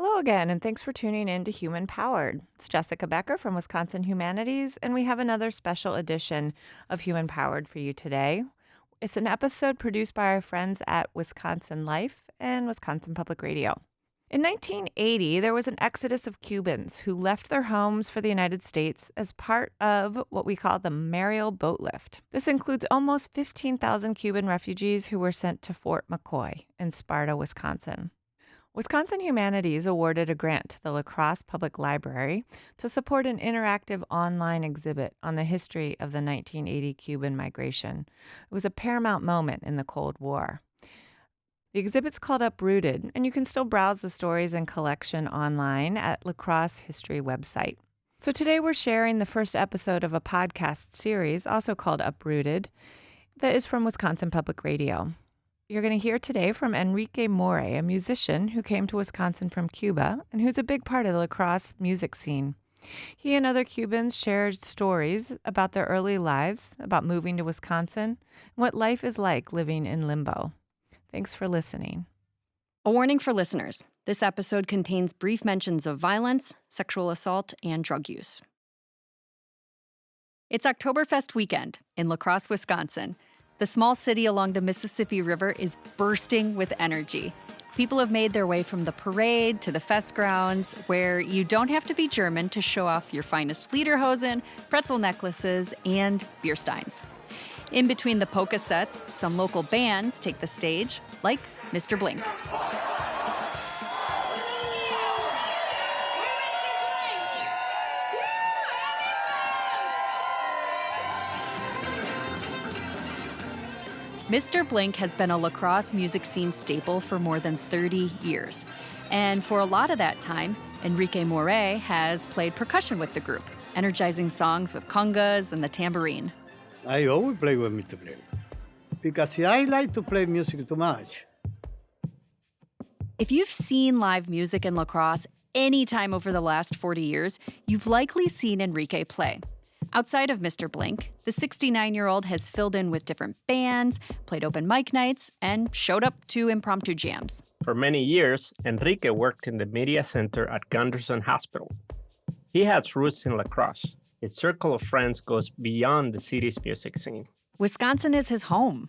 Hello again, and thanks for tuning in to Human Powered. It's Jessica Becker from Wisconsin Humanities, and we have another special edition of Human Powered for you today. It's an episode produced by our friends at Wisconsin Life and Wisconsin Public Radio. In 1980, there was an exodus of Cubans who left their homes for the United States as part of what we call the Mariel Boatlift. This includes almost 15,000 Cuban refugees who were sent to Fort McCoy in Sparta, Wisconsin. Wisconsin Humanities awarded a grant to the Crosse Public Library to support an interactive online exhibit on the history of the 1980 Cuban migration. It was a paramount moment in the Cold War. The exhibit's called Uprooted, and you can still browse the stories and collection online at La Crosse History website. So today we're sharing the first episode of a podcast series, also called Uprooted, that is from Wisconsin Public Radio. You're going to hear today from Enrique Moré, a musician who came to Wisconsin from Cuba and who's a big part of the La Crosse music scene. He and other Cubans shared stories about their early lives, about moving to Wisconsin, and what life is like living in limbo. Thanks for listening. A warning for listeners. This episode contains brief mentions of violence, sexual assault, and drug use. It's Oktoberfest weekend in La Crosse, Wisconsin. The small city along the Mississippi River is bursting with energy. People have made their way from the parade to the fest grounds, where you don't have to be German to show off your finest lederhosen, pretzel necklaces, and beer steins. In between the polka sets, some local bands take the stage, like Mr. Blink. Mr. Blink has been a La Crosse music scene staple for more than 30 years. And for a lot of that time, Enrique Moré has played percussion with the group, energizing songs with congas and the tambourine. I always play with Mr. Blink because I like to play music too much. If you've seen live music in La Crosse any time over the last 40 years, you've likely seen Enrique play. Outside of Mr. Blink, the 69-year-old has filled in with different bands, played open mic nights, and showed up to impromptu jams. For many years, Enrique worked in the media center at Gunderson Hospital. He has roots in La Crosse. His circle of friends goes beyond the city's music scene. Wisconsin is his home.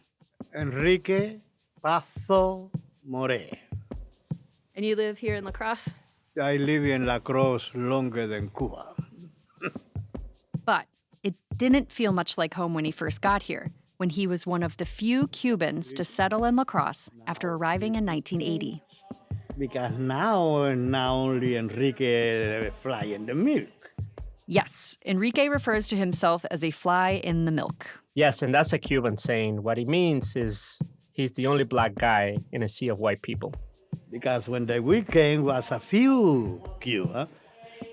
Enrique Pazo Moré. And you live here in La Crosse? I live in La Crosse longer than Cuba. But it didn't feel much like home when he first got here, when he was one of the few Cubans to settle in La Crosse after arriving in 1980. Because now only Enrique fly in the milk. Yes, Enrique refers to himself as a fly in the milk. Yes, and that's a Cuban saying. What he means is he's the only black guy in a sea of white people. Because when the weekend was a few Cuba,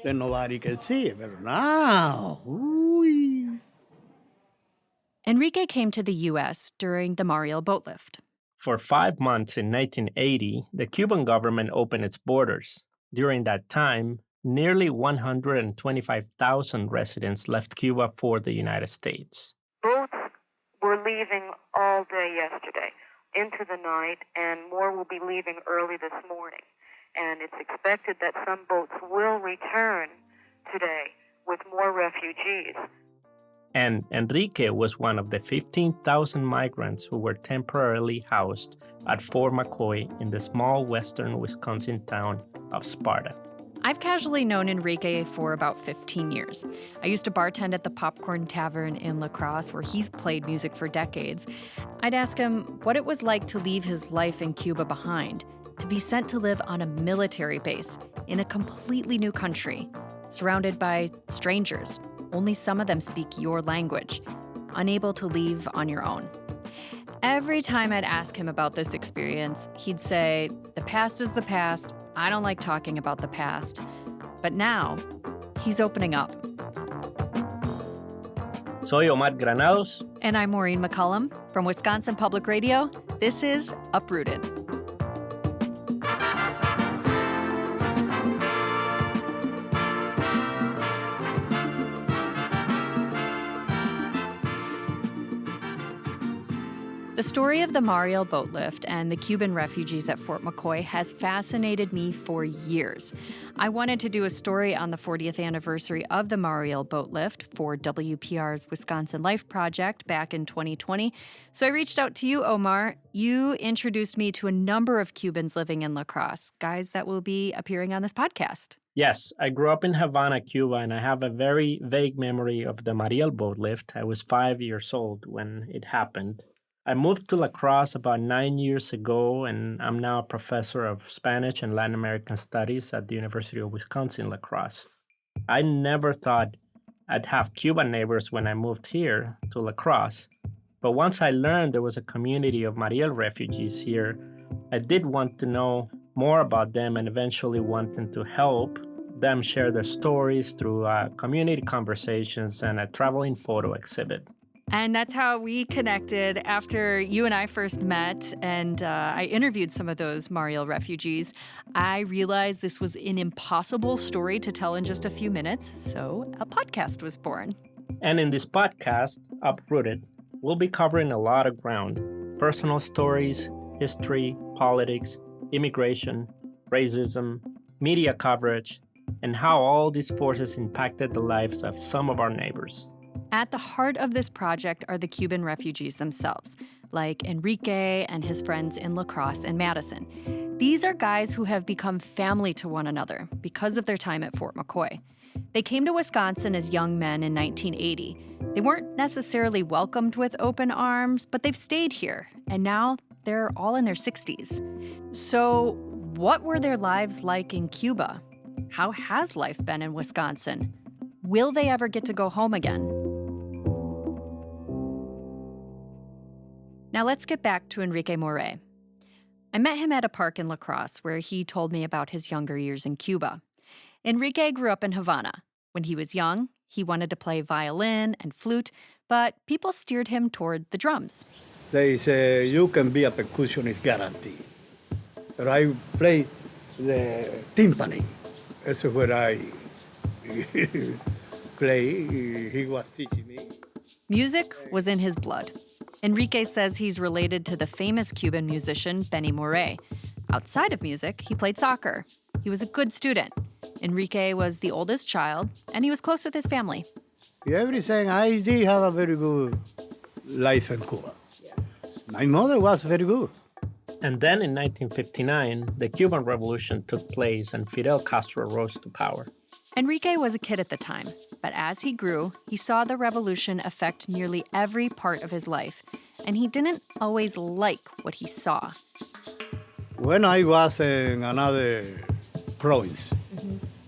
then nobody can see it. But now, ooh. Enrique came to the U.S. during the Mariel Boatlift. For 5 months in 1980, the Cuban government opened its borders. During that time, nearly 125,000 residents left Cuba for the United States. Boats were leaving all day yesterday into the night, and more will be leaving early this morning. And it's expected that some boats will return today with more refugees. And Enrique was one of the 15,000 migrants who were temporarily housed at Fort McCoy in the small western Wisconsin town of Sparta. I've casually known Enrique for about 15 years. I used to bartend at the Popcorn Tavern in La Crosse, where he's played music for decades. I'd ask him what it was like to leave his life in Cuba behind, to be sent to live on a military base in a completely new country, surrounded by strangers. Only some of them speak your language, unable to leave on your own. Every time I'd ask him about this experience, he'd say, "The past is the past. I don't like talking about the past." But now, he's opening up. Soy Omar Granados. And I'm Maureen McCullum from Wisconsin Public Radio. This is Uprooted. The story of the Mariel Boatlift and the Cuban refugees at Fort McCoy has fascinated me for years. I wanted to do a story on the 40th anniversary of the Mariel Boatlift for WPR's Wisconsin Life project back in 2020. So I reached out to you, Omar. You introduced me to a number of Cubans living in La Crosse, guys that will be appearing on this podcast. Yes, I grew up in Havana, Cuba, and I have a very vague memory of the Mariel Boatlift. I was 5 years old when it happened. I moved to La Crosse about 9 years ago, and I'm now a professor of Spanish and Latin American Studies at the University of Wisconsin, La Crosse. I never thought I'd have Cuban neighbors when I moved here to La Crosse, but once I learned there was a community of Mariel refugees here, I did want to know more about them and eventually wanted to help them share their stories through community conversations and a traveling photo exhibit. And that's how we connected after you and I first met, and I interviewed some of those Mariel refugees. I realized this was an impossible story to tell in just a few minutes, so a podcast was born. And in this podcast, Uprooted, we'll be covering a lot of ground: personal stories, history, politics, immigration, racism, media coverage, and how all these forces impacted the lives of some of our neighbors. At the heart of this project are the Cuban refugees themselves, like Enrique and his friends in La Crosse and Madison. These are guys who have become family to one another because of their time at Fort McCoy. They came to Wisconsin as young men in 1980. They weren't necessarily welcomed with open arms, but they've stayed here, and now they're all in their 60s. So, what were their lives like in Cuba? How has life been in Wisconsin? Will they ever get to go home again? Now let's get back to Enrique Moré. I met him at a park in La Crosse where he told me about his younger years in Cuba. Enrique grew up in Havana. When he was young, he wanted to play violin and flute, but people steered him toward the drums. They say you can be a percussionist guarantee. But I play the timpani. That's what I play. He was teaching me. Music was in his blood. Enrique says he's related to the famous Cuban musician Benny Moré. Outside of music, he played soccer. He was a good student. Enrique was the oldest child, and he was close with his family. Everything, I did have a very good life in Cuba. My mother was very good. And then in 1959, the Cuban Revolution took place and Fidel Castro rose to power. Enrique was a kid at the time, but as he grew, he saw the revolution affect nearly every part of his life, and he didn't always like what he saw. When I was in another province,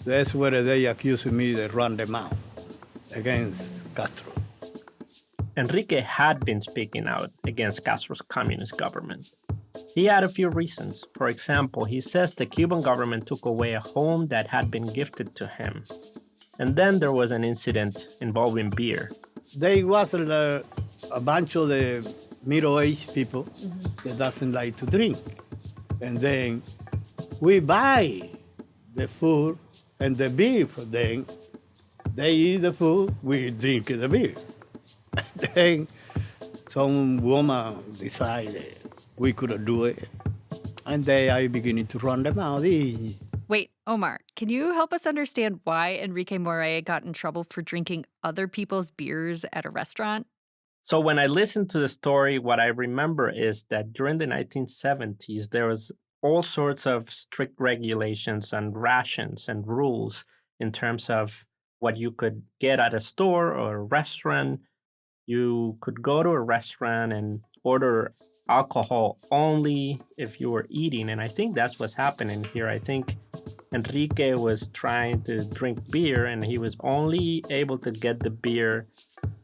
that's where they accused me to run them out against Castro. Enrique had been speaking out against Castro's communist government. He had a few reasons. For example, he says the Cuban government took away a home that had been gifted to him. And then there was an incident involving beer. There was a bunch of the middle-aged people that doesn't like to drink. And then we buy the food and the beer for them. They eat the food, we drink the beer. Then some woman decided we couldn't do it. And they are beginning to run them out. Wait, Omar, can you help us understand why Enrique Moré got in trouble for drinking other people's beers at a restaurant? So when I listen to the story, what I remember is that during the 1970s, there was all sorts of strict regulations and rations and rules in terms of what you could get at a store or a restaurant. You could go to a restaurant and order alcohol only if you were eating. And I think that's what's happening here. I think Enrique was trying to drink beer and he was only able to get the beer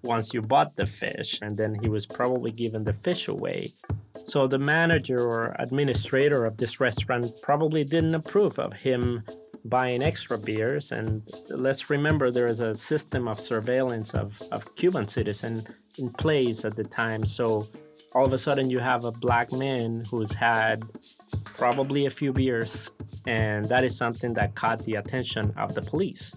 once you bought the fish. And then he was probably giving the fish away. So the manager or administrator of this restaurant probably didn't approve of him buying extra beers. And let's remember there is a system of surveillance of Cuban citizens in place at the time. So all of a sudden you have a black man who's had probably a few beers, and that is something that caught the attention of the police.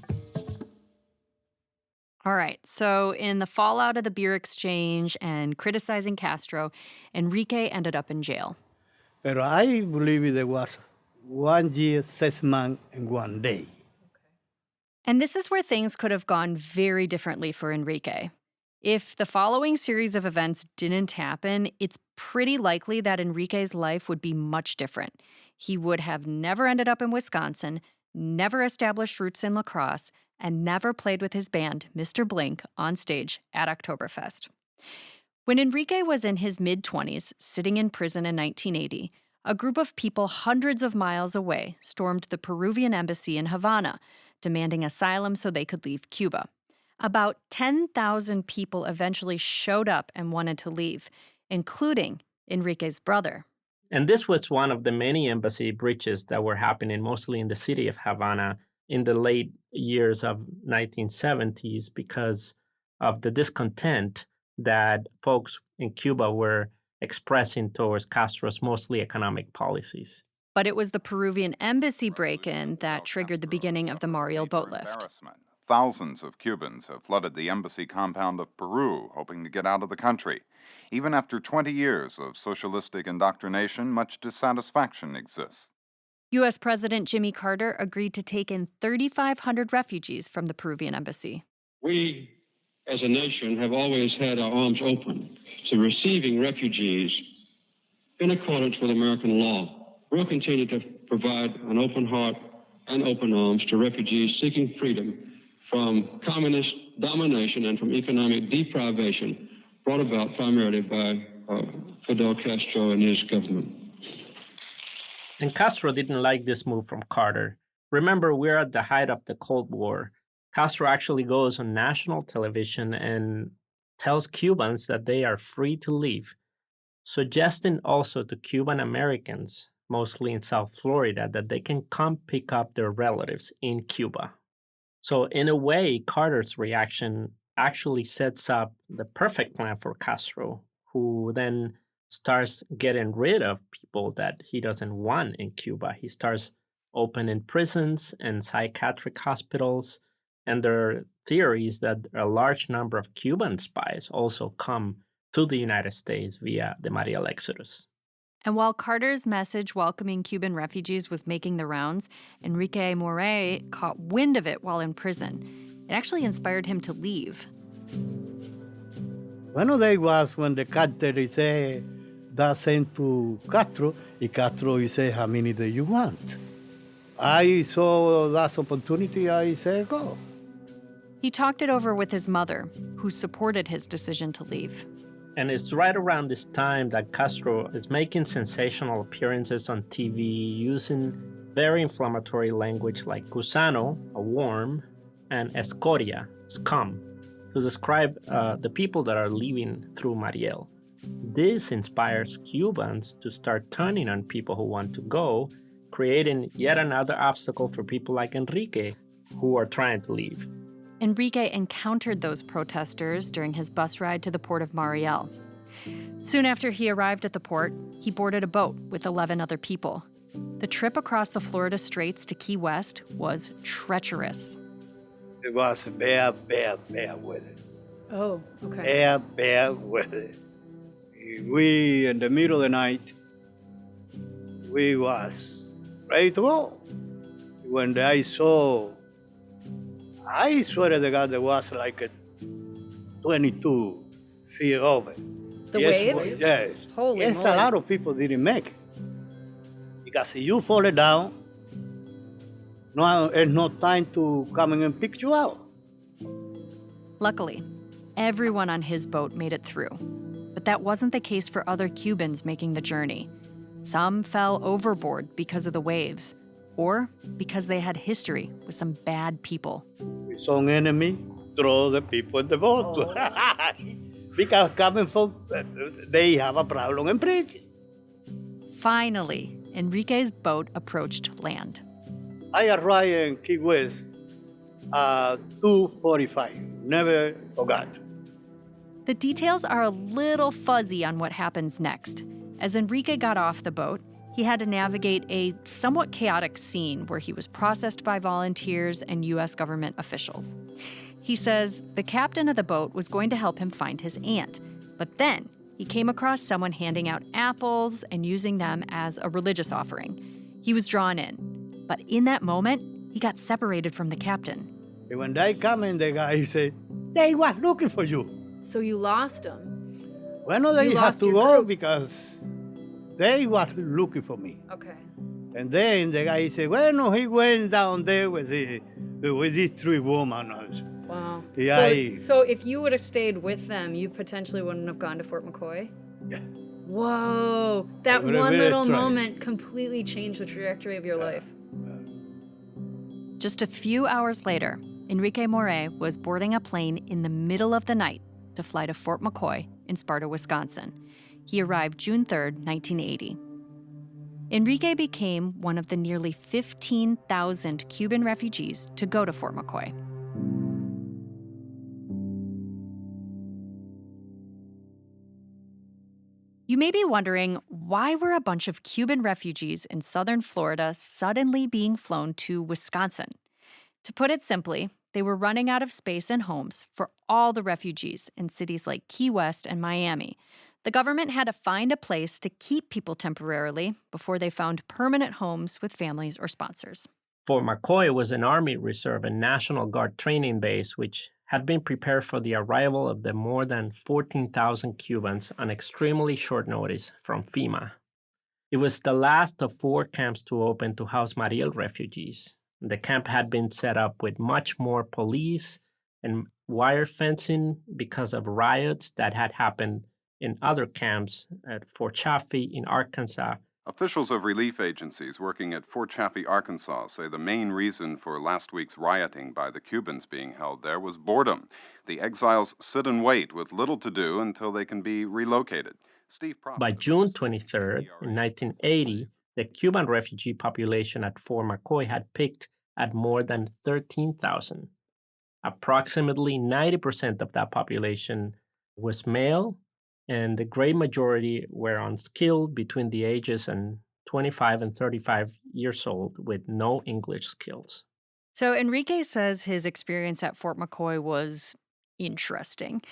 All right, so in the fallout of the beer exchange and criticizing Castro, Enrique ended up in jail. Pero I believe there was 1 year, 6 months, and 1 day. And this is where things could have gone very differently for Enrique. If the following series of events didn't happen, it's pretty likely that Enrique's life would be much different. He would have never ended up in Wisconsin, never established roots in La Crosse, and never played with his band, Mr. Blink, on stage at Oktoberfest. When Enrique was in his mid-20s, sitting in prison in 1980, a group of people hundreds of miles away stormed the Peruvian embassy in Havana, demanding asylum so they could leave Cuba. About 10,000 people eventually showed up and wanted to leave, including Enrique's brother. And this was one of the many embassy breaches that were happening mostly in the city of Havana in the late years of 1970s because of the discontent that folks in Cuba were expressing towards Castro's mostly economic policies. But it was the Peruvian embassy break-in that triggered the beginning of the Mariel Boatlift. Thousands of Cubans have flooded the embassy compound of Peru, hoping to get out of the country. Even after 20 years of socialistic indoctrination, much dissatisfaction exists. U.S. President Jimmy Carter agreed to take in 3,500 refugees from the Peruvian embassy. We, as a nation, have always had our arms open to receiving refugees in accordance with American law. We'll continue to provide an open heart and open arms to refugees seeking freedom from communist domination and from economic deprivation brought about primarily by Fidel Castro and his government. And Castro didn't like this move from Carter. Remember, we're at the height of the Cold War. Castro actually goes on national television and tells Cubans that they are free to leave, suggesting also to Cuban Americans, mostly in South Florida, that they can come pick up their relatives in Cuba. So in a way, Carter's reaction actually sets up the perfect plan for Castro, who then starts getting rid of people that he doesn't want in Cuba. He starts opening prisons and psychiatric hospitals, and there are theories that a large number of Cuban spies also come to the United States via the Mariel Exodus. And while Carter's message welcoming Cuban refugees was making the rounds, Enrique Moré caught wind of it while in prison. It actually inspired him to leave. One of them was when the cartel said that sent to Castro, and Castro said, how many do you want? I saw that opportunity, I said, go. He talked it over with his mother, who supported his decision to leave. And it's right around this time that Castro is making sensational appearances on TV using very inflammatory language like gusano, a worm, and escoria, scum, to describe the people that are leaving through Mariel. This inspires Cubans to start turning on people who want to go, creating yet another obstacle for people like Enrique who are trying to leave. Enrique encountered those protesters during his bus ride to the port of Mariel. Soon after he arrived at the port, he boarded a boat with 11 other people. The trip across the Florida Straits to Key West was treacherous. It was bad weather. Oh, okay. Bad weather. We, in the middle of the night, we was ready to go. When I saw, I swear to God, there was like a 22 feet over. The waves? Yes. Holy yes, moly. a lot of people didn't make it. Because if you fall down, there's no time to come and pick you out. Luckily, everyone on his boat made it through. But that wasn't the case for other Cubans making the journey. Some fell overboard because of the waves, or because they had history with some bad people. Some enemy throw the people in the boat. Oh. Because coming from, they have a problem in prison. Finally, Enrique's boat approached land. I arrived in Key West at 2:45. Never forgot. The details are a little fuzzy on what happens next. As Enrique got off the boat, he he had to navigate a somewhat chaotic scene where he was processed by volunteers and U.S. government officials. He says the captain of the boat was going to help him find his aunt, but then he came across someone handing out apples and using them as a religious offering. He was drawn in, but in that moment, he got separated from the captain. And when they come in, the guy said, they was looking for you. So you lost him? Well, no, they You had lost to your go group. because they was looking for me. Okay. And then the guy said, well, no, he went down there with these three women. Wow. Yeah, So if you would have stayed with them, you potentially wouldn't have gone to Fort McCoy? Yeah. Whoa. That would have one been little a try. moment completely changed the trajectory of your life. Just a few hours later, Enrique Moré was boarding a plane in the middle of the night to fly to Fort McCoy in Sparta, Wisconsin. He arrived June 3rd, 1980. Enrique became one of the nearly 15,000 Cuban refugees to go to Fort McCoy. You may be wondering, why were a bunch of Cuban refugees in southern Florida suddenly being flown to Wisconsin? To put it simply, they were running out of space and homes for all the refugees in cities like Key West and Miami. The government had to find a place to keep people temporarily before they found permanent homes with families or sponsors. Fort McCoy was an Army Reserve and National Guard training base which had been prepared for the arrival of the more than 14,000 Cubans on extremely short notice from FEMA. It was the last of 4 camps to open to house Mariel refugees. The camp had been set up with much more police and wire fencing because of riots that had happened in other camps at Fort Chaffee in Arkansas. Officials of relief agencies working at Fort Chaffee, Arkansas, say the main reason for last week's rioting by the Cubans being held there was boredom. The exiles sit and wait with little to do until they can be relocated. By June 23rd, in 1980, the Cuban refugee population at Fort McCoy had peaked at more than 13,000. Approximately 90% of that population was male, and the great majority were unskilled between the ages of 25 and 35 years old with no English skills. So Enrique says his experience at Fort McCoy was interesting.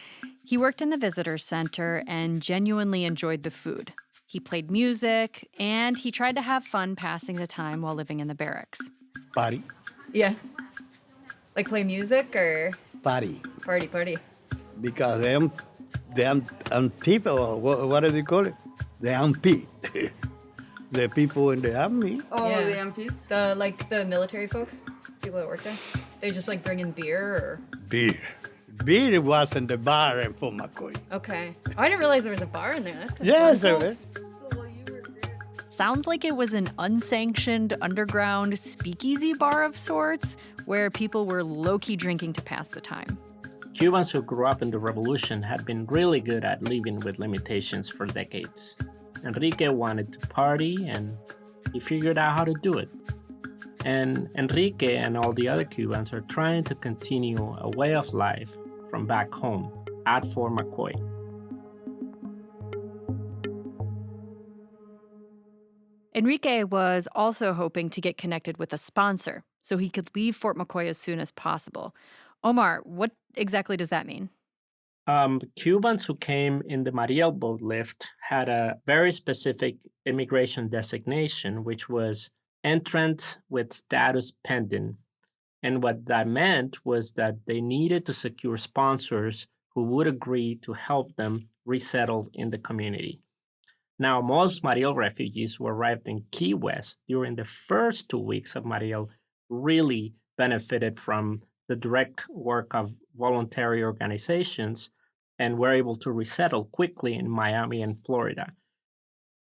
He worked in the visitor center and genuinely enjoyed the food. He played music, and he tried to have fun passing the time while living in the barracks. Party. Yeah. Like play music or? Party. Party. Because them people, what do they call it? The MP. The people in the army. Oh, Yeah. the MPs? The military folks? People that work there? They just like bring in beer or? Beer. Beer was in the bar in Fort McCoy. Okay. Oh, I didn't realize there was a bar in there. That's kinda Yes, fun. sir. Sounds like it was an unsanctioned underground speakeasy bar of sorts where people were low-key drinking to pass the time. Cubans who grew up in the revolution had been really good at living with limitations for decades. Enrique wanted to party, and he figured out how to do it. And Enrique and all the other Cubans are trying to continue a way of life from back home at Fort McCoy. Enrique was also hoping to get connected with a sponsor so he could leave Fort McCoy as soon as possible. Omar, what exactly does that mean? Cubans who came in the Mariel Boatlift had a very specific immigration designation, which was entrant with status pending. And what that meant was that they needed to secure sponsors who would agree to help them resettle in the community. Now, most Mariel refugees who arrived in Key West during the first 2 weeks of Mariel really benefited from the direct work of voluntary organizations and were able to resettle quickly in Miami and Florida.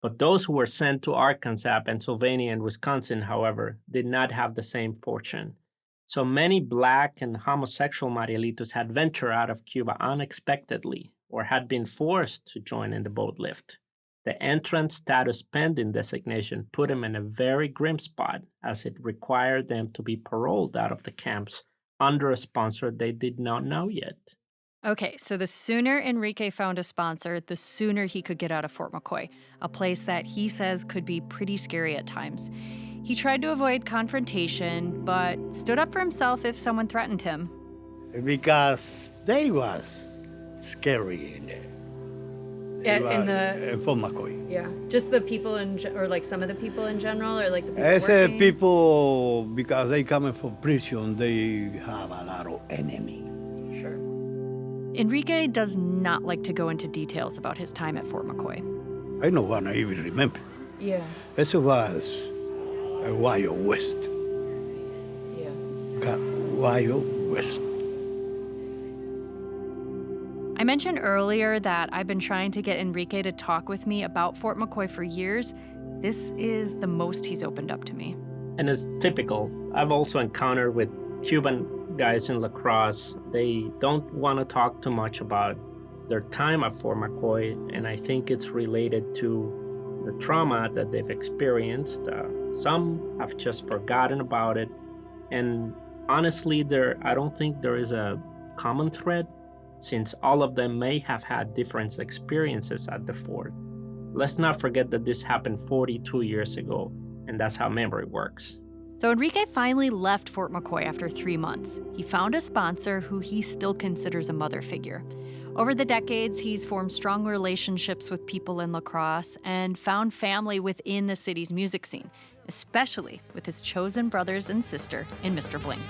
But those who were sent to Arkansas, Pennsylvania, and Wisconsin, however, did not have the same fortune. So many Black and homosexual Marielitos had ventured out of Cuba unexpectedly or had been forced to join in the boat lift. The entrance status pending designation put them in a very grim spot, as it required them to be paroled out of the camps under a sponsor they did not know yet. Okay, so the sooner Enrique found a sponsor, the sooner he could get out of Fort McCoy, a place that he says could be pretty scary at times. He tried to avoid confrontation, but stood up for himself if someone threatened him. Because they was scary in there. In Fort McCoy. Yeah, just the people or like some of the people in general, or like the people As working? people, because they coming from prison, they have a lot of enemies. Sure. Enrique does not like to go into details about his time at Fort McCoy. I don't want to even remember. Yeah. It was a Wild West. Yeah. Wild West. I mentioned earlier that I've been trying to get Enrique to talk with me about Fort McCoy for years. This is the most he's opened up to me. And it's typical. I've also encountered with Cuban guys in La Crosse. They don't want to talk too much about their time at Fort McCoy, and I think it's related to the trauma that they've experienced. Some have just forgotten about it, and honestly, I don't think there is a common thread, since all of them may have had different experiences at the fort. Let's not forget that this happened 42 years ago, and that's how memory works. So Enrique finally left Fort McCoy after 3 months. He found a sponsor who he still considers a mother figure. Over the decades, he's formed strong relationships with people in La Crosse and found family within the city's music scene, especially with his chosen brothers and sister in Mr. Blink.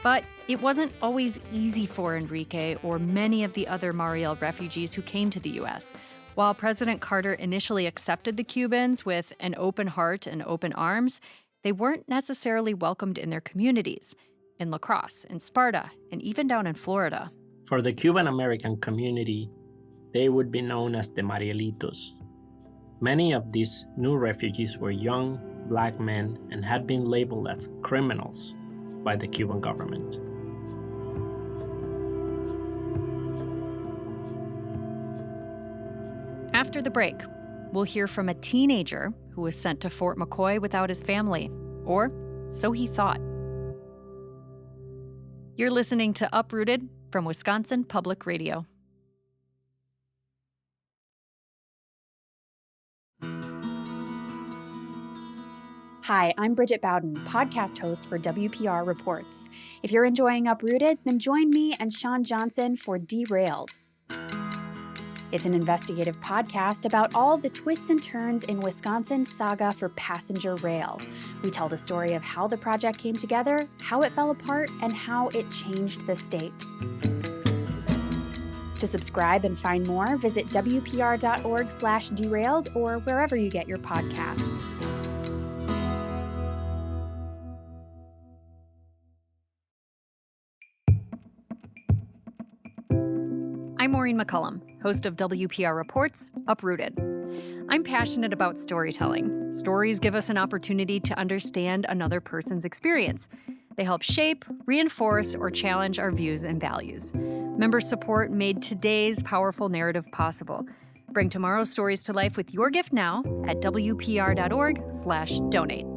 But it wasn't always easy for Enrique or many of the other Mariel refugees who came to the U.S. While President Carter initially accepted the Cubans with an open heart and open arms, they weren't necessarily welcomed in their communities, in La Crosse, in Sparta, and even down in Florida. For the Cuban American community, they would be known as the Marielitos. Many of these new refugees were young, black men and had been labeled as criminals by the Cuban government. After the break, we'll hear from a teenager who was sent to Fort McCoy without his family, or so he thought. You're listening to Uprooted from Wisconsin Public Radio. Hi, I'm Bridget Bowden, podcast host for WPR Reports. If you're enjoying Uprooted, then join me and Sean Johnson for Derailed. It's an investigative podcast about all the twists and turns in Wisconsin's saga for passenger rail. We tell the story of how the project came together, how it fell apart, and how it changed the state. To subscribe and find more, visit wpr.org/derailed or wherever you get your podcasts. I'm Maureen McCullum, host of WPR Reports, Uprooted. I'm passionate about storytelling. Stories give us an opportunity to understand another person's experience. They help shape, reinforce, or challenge our views and values. Member support made today's powerful narrative possible. Bring tomorrow's stories to life with your gift now at wpr.org/donate.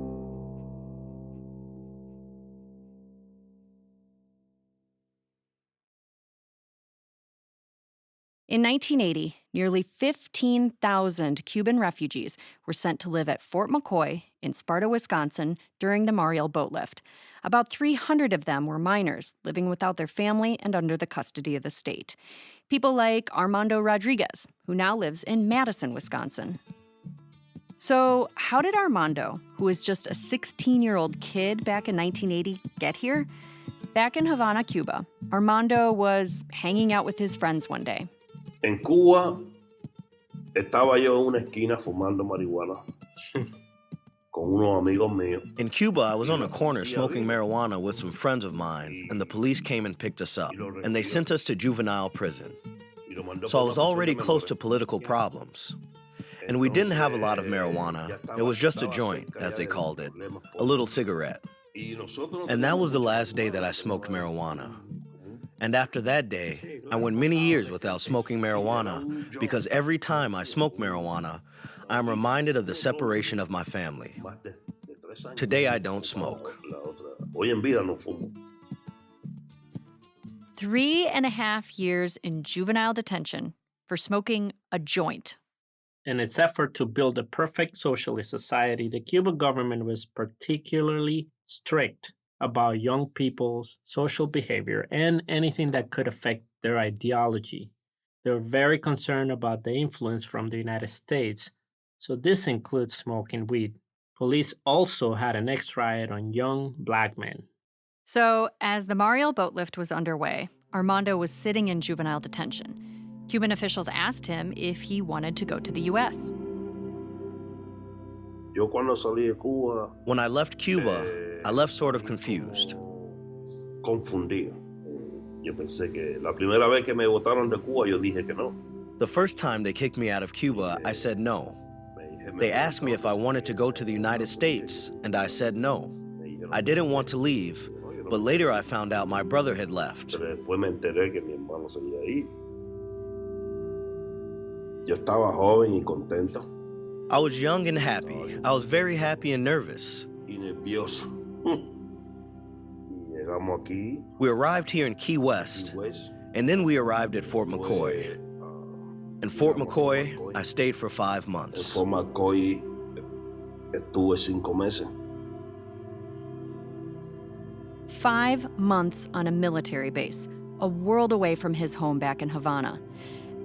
In 1980, nearly 15,000 Cuban refugees were sent to live at Fort McCoy in Sparta, Wisconsin during the Mariel Boatlift. About 300 of them were minors living without their family and under the custody of the state. People like Armando Rodriguez, who now lives in Madison, Wisconsin. So, how did Armando, who was just a 16-year-old kid back in 1980, get here? Back in Havana, Cuba, Armando was hanging out with his friends one day. En Cuba, estaba yo en una esquina fumando marihuana con unos amigos míos. In Cuba, I was on a corner smoking marijuana with some friends of mine, and the police came and picked us up, and they sent us to juvenile prison. So I was already close to political problems. And we didn't have a lot of marijuana. It was just a joint, as they called it, a little cigarette. And that was the last day that I smoked marijuana. And after that day, I went many years without smoking marijuana because every time I smoked marijuana, I'm reminded of the separation of my family. Today I don't smoke. 3.5 years in juvenile detention for smoking a joint. In its effort to build a perfect socialist society, the Cuban government was particularly strict about young people's social behavior and anything that could affect their ideology. They were very concerned about the influence from the United States, so this includes smoking weed. Police also had an extra eye on young black men. So, as the Mariel Boatlift was underway, Armando was sitting in juvenile detention. Cuban officials asked him if he wanted to go to the U.S. When I left Cuba, I left sort of confused. The first time they kicked me out of Cuba, I said no. They asked me if I wanted to go to the United States, and I said no. I didn't want to leave, but later I found out my brother had left. I was young and happy. I was very happy and nervous. We arrived here in Key West, and then we arrived at Fort McCoy. In Fort McCoy, I stayed for 5 months. 5 months on a military base, a world away from his home back in Havana.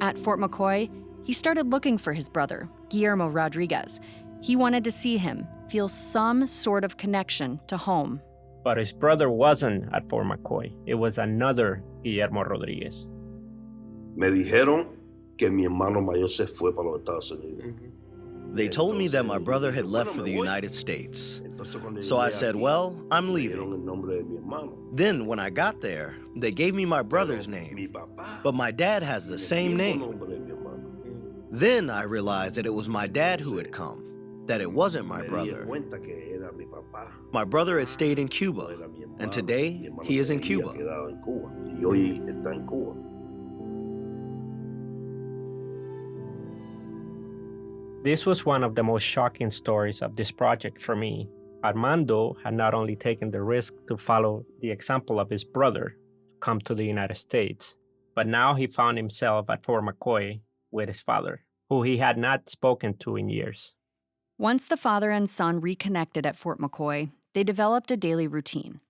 At Fort McCoy, he started looking for his brother, Guillermo Rodriguez. He wanted to see him, feel some sort of connection to home. But his brother wasn't at Fort McCoy. It was another Guillermo Rodriguez. They told me that my brother had left for the United States. So I said, well, I'm leaving. Then when I got there, they gave me my brother's name, but my dad has the same name. Then I realized that it was my dad who had come, that it wasn't my brother. My brother had stayed in Cuba, and today he is in Cuba. This was one of the most shocking stories of this project for me. Armando had not only taken the risk to follow the example of his brother to come to the United States, but now he found himself at Fort McCoy with his father, who he had not spoken to in years. Once the father and son reconnected at Fort McCoy, they developed a daily routine.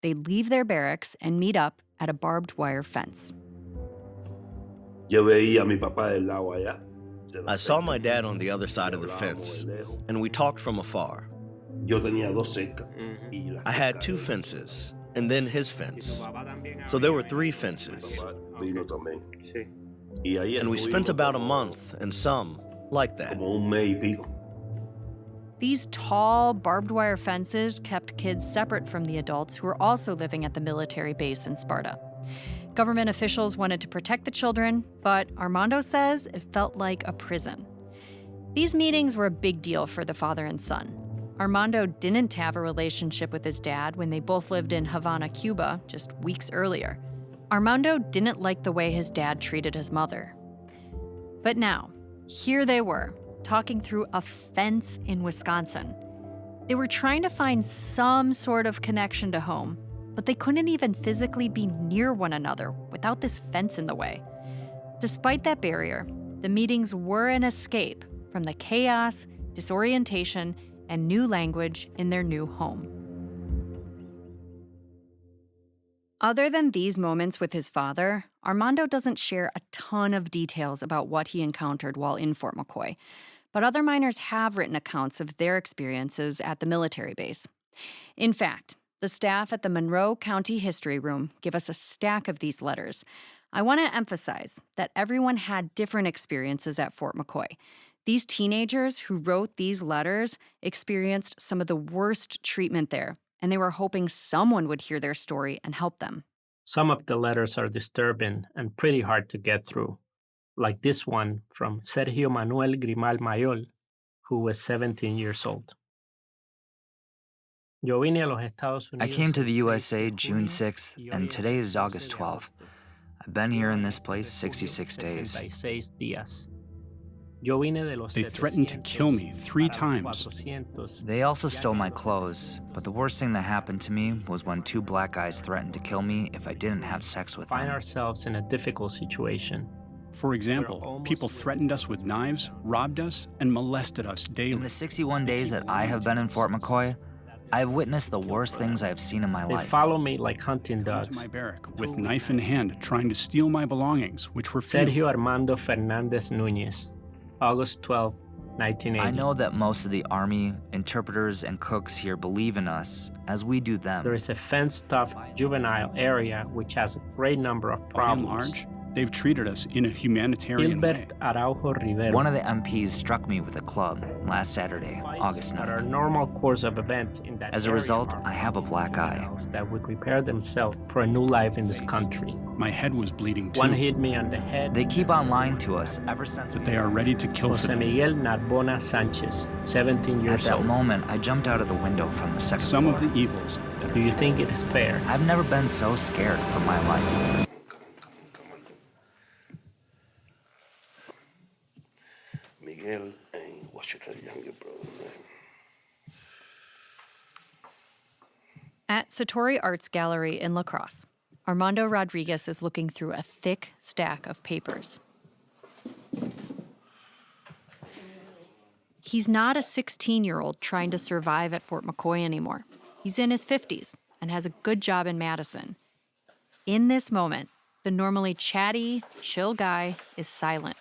They'd leave their barracks and meet up at a barbed wire fence. I saw my dad on the other side of the fence, and we talked from afar. I had 2 fences, and then his fence. So there were 3 fences. And we spent about a month and some like that. These tall, barbed wire fences kept kids separate from the adults who were also living at the military base in Sparta. Government officials wanted to protect the children, but Armando says it felt like a prison. These meetings were a big deal for the father and son. Armando didn't have a relationship with his dad when they both lived in Havana, Cuba, just weeks earlier. Armando didn't like the way his dad treated his mother. But now, here they were, talking through a fence in Wisconsin. They were trying to find some sort of connection to home, but they couldn't even physically be near one another without this fence in the way. Despite that barrier, the meetings were an escape from the chaos, disorientation, and new language in their new home. Other than these moments with his father, Armando doesn't share a ton of details about what he encountered while in Fort McCoy, but other miners have written accounts of their experiences at the military base. In fact, the staff at the Monroe County History Room give us a stack of these letters. I want to emphasize that everyone had different experiences at Fort McCoy. These teenagers who wrote these letters experienced some of the worst treatment there, and they were hoping someone would hear their story and help them. Some of the letters are disturbing and pretty hard to get through, like this one from Sergio Manuel Grimal Mayol, who was 17 years old. I came to the USA June 6th, and today is August 12th. I've been here in this place 66 days. They threatened to kill me 3 times. They also stole my clothes, but the worst thing that happened to me was when 2 black guys threatened to kill me if I didn't have sex with Find them. ourselves in a difficult situation. For example, people threatened us with knives, robbed us, and molested us daily. In the 61 days that I have been in Fort McCoy, I have witnessed the worst things I have seen in my They life. follow me like hunting To dogs. my barrack with knife in hand, trying to steal my belongings, which were few. Sergio Armando Fernandez Núñez, August 12, 1980. I know that most of the Army, interpreters, and cooks here believe in us, as we do them. There is a fenced-off juvenile area which has a great number of By and problems. large, they've treated us in a humanitarian way. Gilbert Araujo Rivero. One of the MPs struck me with a club last Saturday, August That are 9th. normal course of event in that As a area result, are I have a black eye. juveniles that would prepare themselves for a new life in this country. My head was bleeding too. One hit me on the head. They keep on lying to us ever since. But they are ready to kill for Jose them. Miguel Narbona Sanchez, 17 At years that old. moment, I jumped out of the window from the second Some floor. of the evils that Do are you think it is fair? I've never been so scared for my life. Miguel, and what's your younger brother's name? At Satori Arts Gallery in La Crosse, Armando Rodriguez is looking through a thick stack of papers. He's not a 16-year-old trying to survive at Fort McCoy anymore. He's in his 50s and has a good job in Madison. In this moment, the normally chatty, chill guy is silent.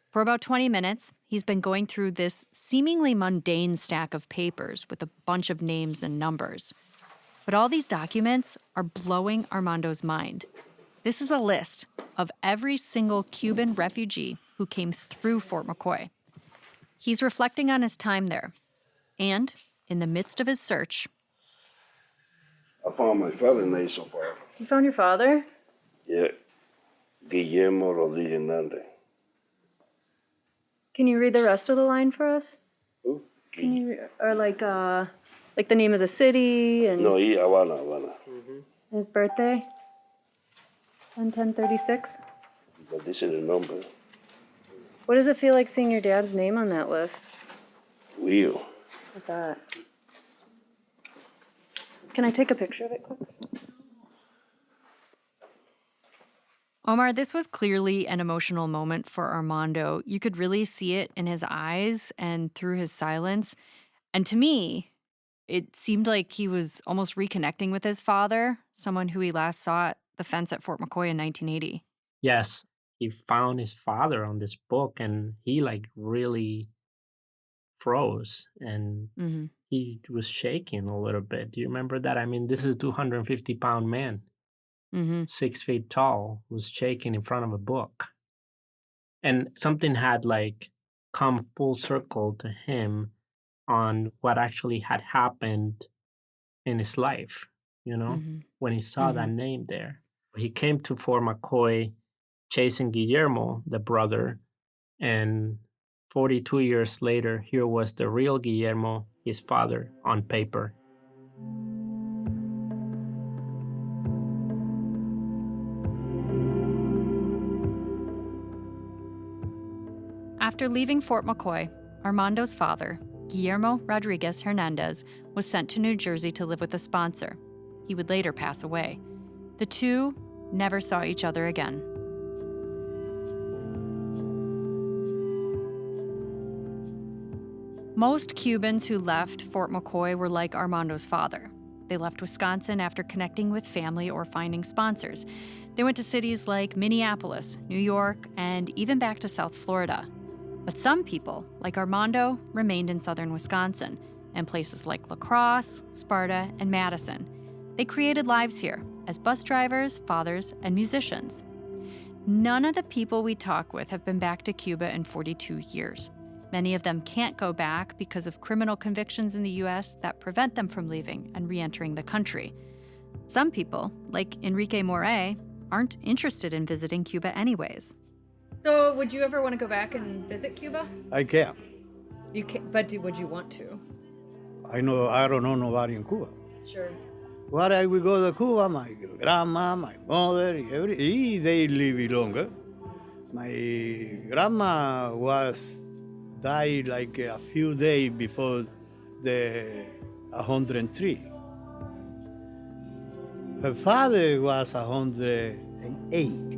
For about 20 minutes, he's been going through this seemingly mundane stack of papers with a bunch of names and numbers. But all these documents are blowing Armando's mind. This is a list of every single Cuban refugee who came through Fort McCoy. He's reflecting on his time there. And in the midst of his search, I found my father's name so far. you found your father? Yeah, Guillermo Rodriguez Hernandez. Can you read the rest of the line for us? Who? Can you, or like the name of the city and No, he Havana. his birthday? 1036. But this is the number. What does it feel like seeing your dad's name on that list? Weird. Like that. Can I take a picture of it quick? Omar, this was clearly an emotional moment for Armando. You could really see it in his eyes and through his silence. And to me, it seemed like he was almost reconnecting with his father, someone who he last saw at the fence at Fort McCoy in 1980. Yes, he found his father on this book and he like really froze and Mm-hmm. he was shaking a little bit. Do you remember that? I mean, this is a 250-pound man, Mm-hmm. 6 feet tall, was shaking in front of a book. And something had like come full circle to him on what actually had happened in his life, you know, Mm-hmm. when he saw that name there. He came to Fort McCoy chasing Guillermo, the brother, and 42 years later, here was the real Guillermo, his father, on paper. After leaving Fort McCoy, Armando's father, Guillermo Rodriguez Hernandez, was sent to New Jersey to live with a sponsor. He would later pass away. The two never saw each other again. Most Cubans who left Fort McCoy were like Armando's father. They left Wisconsin after connecting with family or finding sponsors. They went to cities like Minneapolis, New York, and even back to South Florida. But some people, like Armando, remained in southern Wisconsin and places like La Crosse, Sparta, and Madison. They created lives here as bus drivers, fathers, and musicians. None of the people we talk with have been back to Cuba in 42 years. Many of them can't go back because of criminal convictions in the U.S. that prevent them from leaving and re-entering the country. Some people, like Enrique Moré, aren't interested in visiting Cuba anyways. So would you ever want to go back and visit Cuba? I can. You can, but would you want to? I don't know nobody in Cuba. Sure. What I will go to Cuba, my grandma, my mother, they live longer. My grandma died like a few days before the 103. Her father was 108.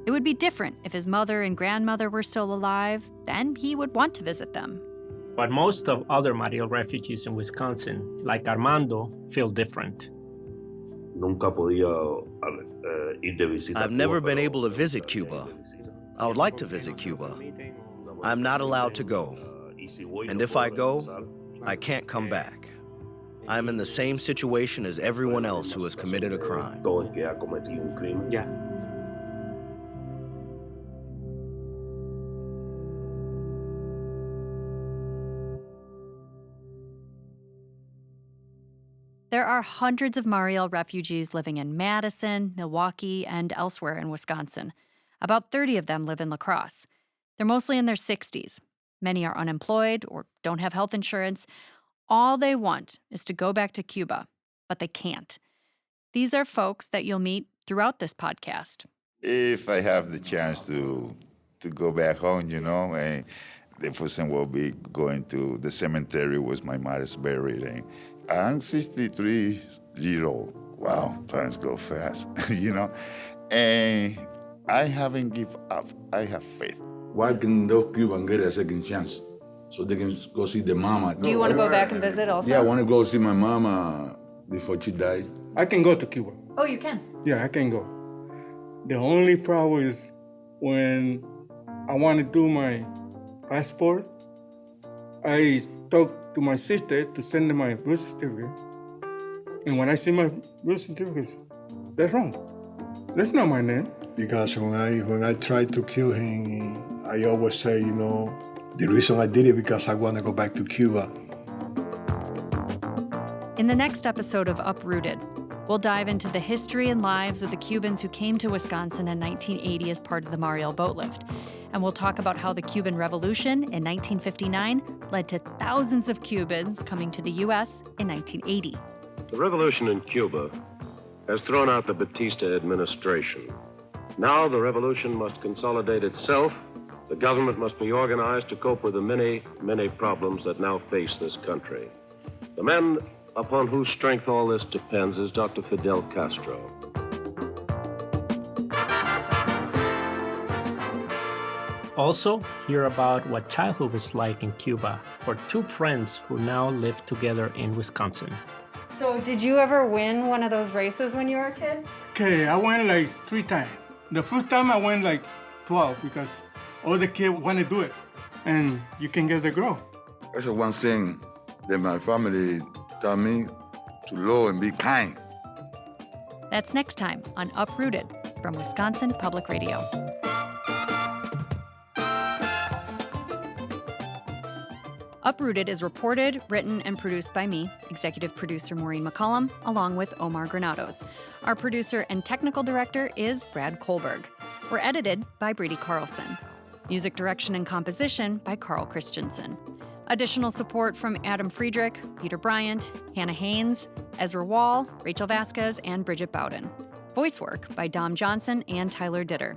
It would be different if his mother and grandmother were still alive. Then he would want to visit them. But most of other Mariel refugees in Wisconsin, like Armando, feel different. I've never been able to visit Cuba. I would like to visit Cuba. I'm not allowed to go. And if I go, I can't come back. I'm in the same situation as everyone else who has committed a crime. Yeah. There are hundreds of Mariel refugees living in Madison, Milwaukee, and elsewhere in Wisconsin. About 30 of them live in La Crosse. They're mostly in their 60s. Many are unemployed or don't have health insurance. All they want is to go back to Cuba, but they can't. These are folks that you'll meet throughout this podcast. If I have the chance to go back home, and the person will be going to the cemetery where my mother's buried. And I'm 63-year-old. Wow, times go fast, And I haven't given up. I have faith. Why can those Cubans get a second chance so they can go see their mama? Do you want to go back and visit also? Yeah, I want to go see my mama before she died. I can go to Cuba. Oh, you can? Yeah, I can go. The only problem is when I want to do my passport, I talk to my sister to send my birth certificate. And when I see my birth certificate, that's wrong. That's not my name. Because when I tried to kill him, I always say, the reason I did it because I want to go back to Cuba. In the next episode of Uprooted, we'll dive into the history and lives of the Cubans who came to Wisconsin in 1980 as part of the Mariel Boatlift. And we'll talk about how the Cuban Revolution in 1959 led to thousands of Cubans coming to the U.S. in 1980. The revolution in Cuba has thrown out the Batista administration. Now the revolution must consolidate itself. The government must be organized to cope with the many, many problems that now face this country. The man upon whose strength all this depends is Dr. Fidel Castro. Also, hear about what childhood was like in Cuba for two friends who now live together in Wisconsin. So did you ever win one of those races when you were a kid? Okay, I went like 3 times. The first time I went like 12 because all the kids want to do it, and you can get the girl. That's the one thing that my family taught me, to love and be kind. That's next time on Uprooted from Wisconsin Public Radio. Uprooted is reported, written, and produced by me, executive producer Maureen McCollum, along with Omar Granados. Our producer and technical director is Brad Kohlberg. We're edited by Brady Carlson. Music direction and composition by Carl Christensen. Additional support from Adam Friedrich, Peter Bryant, Hannah Haynes, Ezra Wall, Rachel Vasquez, and Bridget Bowden. Voice work by Dom Johnson and Tyler Ditter.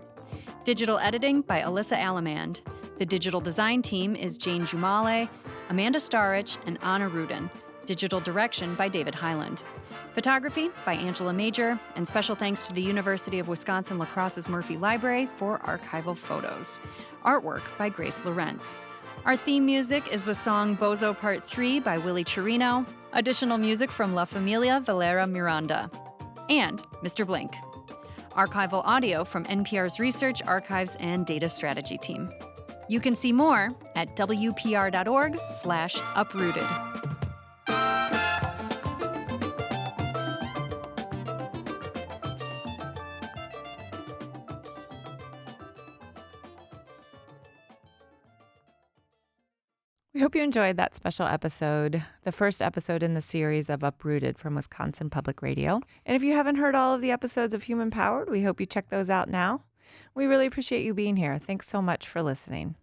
Digital editing by Alyssa Alamand. The digital design team is Jane Jumale, Amanda Starrich, and Anna Rudin. Digital direction by David Highland. Photography by Angela Major, and special thanks to the University of Wisconsin-La Crosse's Murphy Library for archival photos. Artwork by Grace Lorenz. Our theme music is the song Bozo Part 3 by Willie Chirino. Additional music from La Familia Valera Miranda. And Mr. Blink. Archival audio from NPR's Research, Archives, and Data Strategy team. You can see more at wpr.org/uprooted. We hope you enjoyed that special episode, the first episode in the series of Uprooted from Wisconsin Public Radio. And if you haven't heard all of the episodes of Human Powered, we hope you check those out now. We really appreciate you being here. Thanks so much for listening.